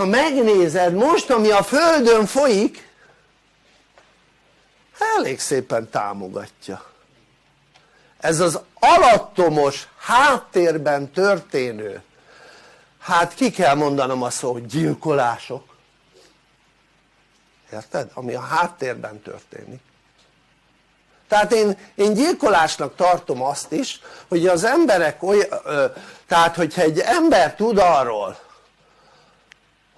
ha megnézed most ami a Földön folyik, elég szépen támogatja. Ez az alattomos háttérben történő, hát ki kell mondanom azt, hogy gyilkolások, érted? Ami a háttérben történik. Tehát én gyilkolásnak tartom azt is, hogy az emberek tehát hogyha egy ember tud arról,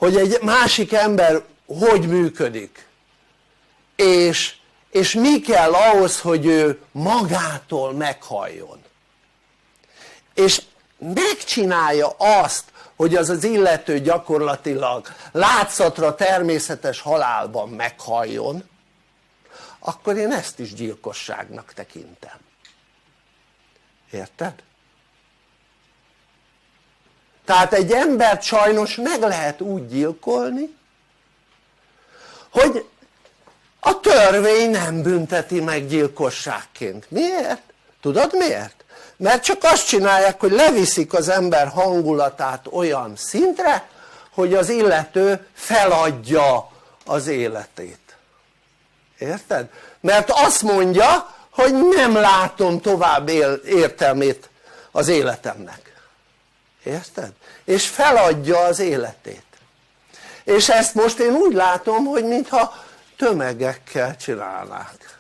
hogy egy másik ember hogy működik, és mi kell ahhoz, hogy ő magától meghalljon, és megcsinálja azt, hogy az az illető gyakorlatilag látszatra természetes halálban meghalljon, akkor én ezt is gyilkosságnak tekintem. Érted? Tehát egy embert sajnos meg lehet úgy gyilkolni, hogy a törvény nem bünteti meg gyilkosságként. Miért? Tudod miért? Mert csak azt csinálják, hogy leviszik az ember hangulatát olyan szintre, hogy az illető feladja az életét. Érted? Mert azt mondja, hogy nem látom tovább értelmét az életemnek. Érted? És feladja az életét. És ezt most én úgy látom, hogy mintha tömegekkel csinálnák.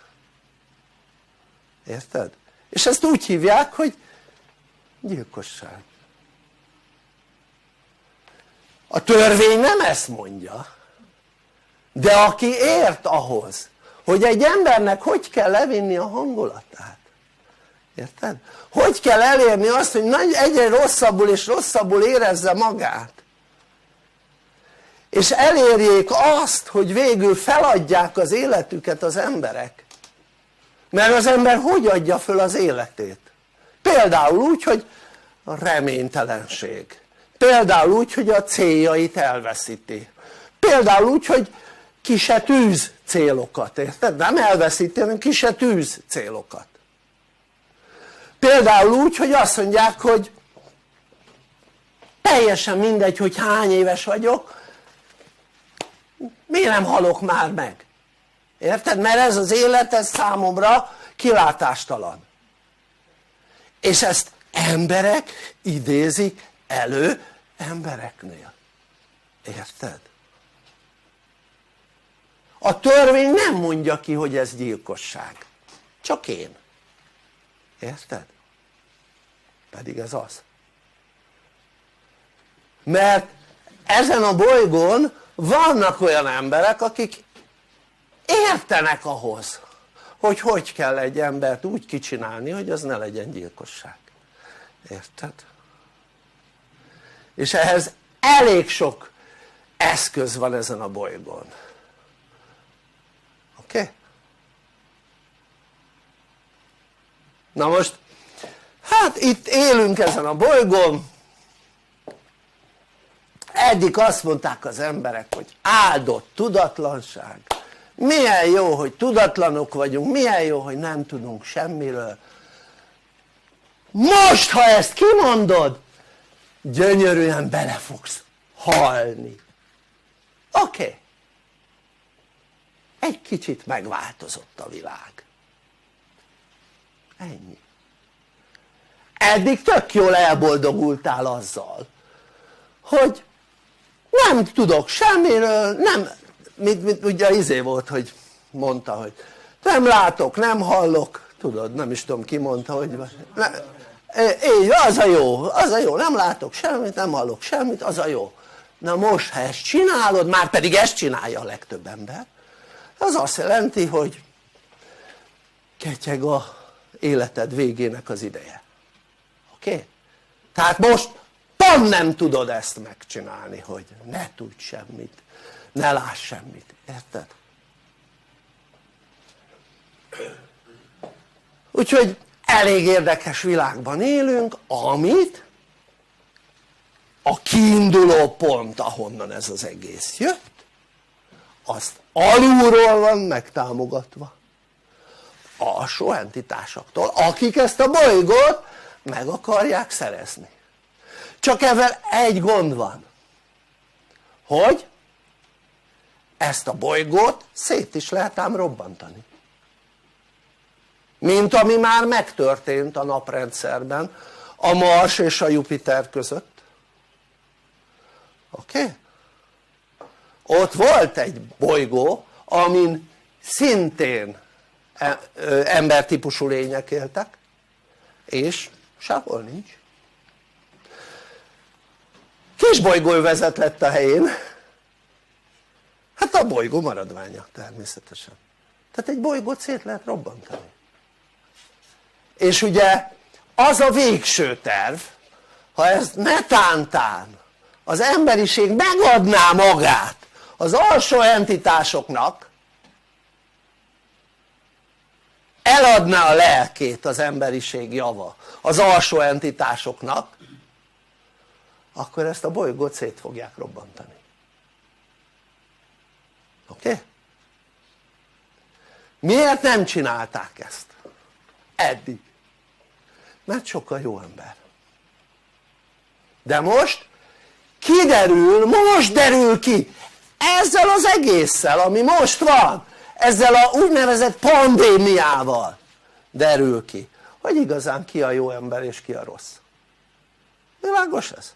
Érted? És ezt úgy hívják, hogy gyilkosság. A törvény nem ezt mondja, de aki ért ahhoz, hogy egy embernek hogy kell levinni a hangulatát, érted? Hogy kell elérni azt, hogy egyre rosszabbul és rosszabbul érezze magát, és elérjék azt, hogy végül feladják az életüket az emberek, mert az ember hogy adja föl az életét? Például úgy, hogy a reménytelenség, például úgy, hogy a céljait elveszíti, például úgy, hogy ki se tűz célokat, érted? Nem elveszíti, hanem ki se tűz célokat. Például úgy, hogy azt mondják, hogy teljesen mindegy, hogy hány éves vagyok, miért nem halok már meg? Érted? Mert ez az élet, ez számomra kilátástalan. És ezt emberek idézik elő embereknél. Érted? A törvény nem mondja ki, hogy ez gyilkosság. Csak én. Érted? Pedig ez az. Mert ezen a bolygón vannak olyan emberek, akik értenek ahhoz, hogy hogy kell egy embert úgy kicsinálni, hogy az ne legyen gyilkosság. Érted? És ehhez elég sok eszköz van ezen a bolygón. Oké? Okay? Na most, hát itt élünk ezen a bolygón, eddig azt mondták az emberek, hogy áldott tudatlanság, milyen jó, hogy tudatlanok vagyunk, milyen jó, hogy nem tudunk semmiről. Most, ha ezt kimondod, gyönyörűen bele fogsz halni. Oké. Okay. Egy kicsit megváltozott a világ. Ennyi. Eddig tök jól elboldogultál azzal, hogy nem tudok semmiről, nem, ugye izé volt, hogy mondta, hogy nem látok, nem hallok, tudod, nem is tudom ki mondta, hogy így, az a jó, nem látok semmit, nem hallok semmit, az a jó. Na most, ha ezt csinálod, már pedig ezt csinálja a legtöbb ember, az azt jelenti, hogy ketyeg a életed végének az ideje. Oké? Okay? Tehát most pont nem tudod ezt megcsinálni, hogy ne tudj semmit, ne láss semmit, érted? Úgyhogy elég érdekes világban élünk, amit a kiinduló pont, ahonnan ez az egész jött, azt alulról van megtámogatva alsó entitásoktól, akik ezt a bolygót meg akarják szerezni. Csak ezzel egy gond van, hogy ezt a bolygót szét is lehet ám robbantani, mint ami már megtörtént a naprendszerben a Mars és a Jupiter között. Oké? Ott volt egy bolygó amin szintén embertípusú lények éltek, és sehol nincs. Kisbolygóövezet lett a helyén, hát a bolygó maradványa természetesen. Tehát egy bolygót szét lehet robbantani. És ugye az a végső terv, ha ezt netántán az emberiség megadná magát az alsó entitásoknak, eladná a lelkét az emberiség java az alsó entitásoknak, akkor ezt a bolygót szét fogják robbantani. Oké? Miért nem csinálták ezt eddig? Mert sokkal jó ember. De most kiderül, most derül ki ezzel az egésszel ami most van, ezzel a úgynevezett pandémiával derül ki, hogy igazán ki a jó ember és ki a rossz. Világos ez?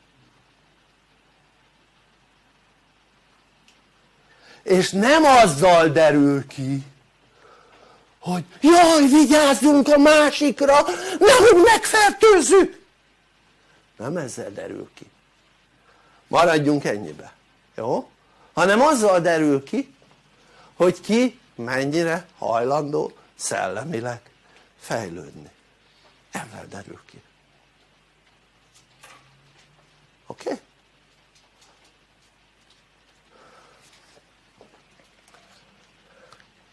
És nem azzal derül ki, hogy jaj, vigyázzunk a másikra, nehogy megfertőzzük. Nem ezzel derül ki. Maradjunk ennyibe, jó? Hanem azzal derül ki, hogy ki mennyire hajlandó szellemileg fejlődni. Ezzel derül ki. Oké?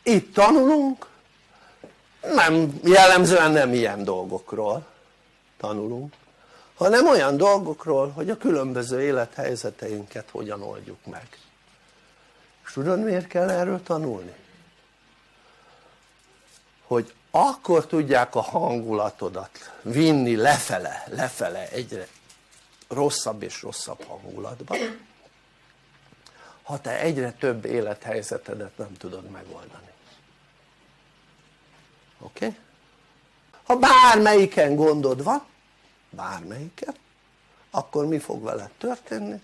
Itt tanulunk, nem, jellemzően nem ilyen dolgokról tanulunk, hanem olyan dolgokról, hogy a különböző élethelyzeteinket hogyan oldjuk meg. És tudod miért kell erről tanulni? Hogy akkor tudják a hangulatodat vinni lefele egyre rosszabb és rosszabb hangulatba, ha te egyre több élethelyzetedet nem tudod megoldani. Oké? Ha bármelyiken gondod van, bármelyiken, akkor mi fog veled történni?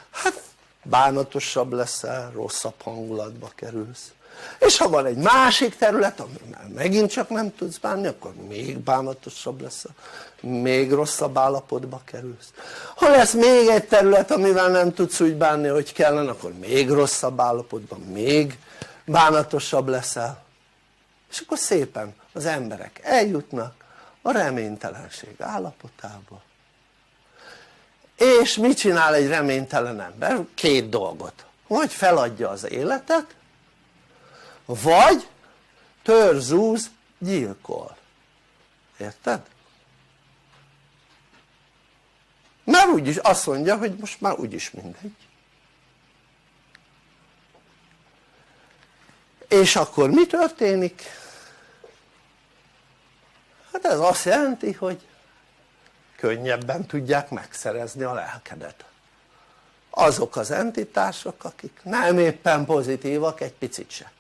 Hát bánatosabb leszel, rosszabb hangulatba kerülsz. És ha van egy másik terület, amivel megint csak nem tudsz bánni, akkor még bánatosabb leszel, még rosszabb állapotba kerülsz. Ha lesz még egy terület, amivel nem tudsz úgy bánni, hogy kellene, akkor még rosszabb állapotban, még bánatosabb leszel. És akkor szépen az emberek eljutnak a reménytelenség állapotába. És mit csinál egy reménytelen ember? Két dolgot, vagy feladja az életet, vagy törzúz, gyilkol. Érted? Mert úgyis azt mondja, hogy most már úgyis mindegy. És akkor mi történik? Hát ez azt jelenti, hogy könnyebben tudják megszerezni a lelkedet azok az entitások, akik nem éppen pozitívak egy picit se.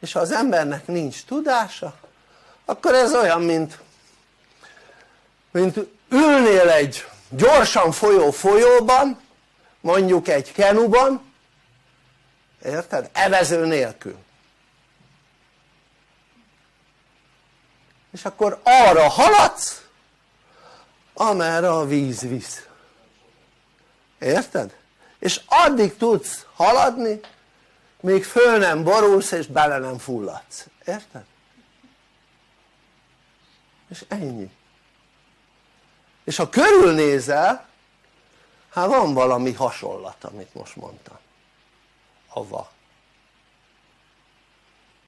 És ha az embernek nincs tudása, akkor ez olyan mint ülnél egy gyorsan folyó folyóban, mondjuk egy kenuban, érted? Evező nélkül. És akkor arra haladsz, amerre a víz visz. Érted? És addig tudsz haladni, míg föl nem borulsz és bele nem fulladsz. Érted? És ennyi. És ha körülnézel, hát van valami hasonlat, amit most mondtam. A vak.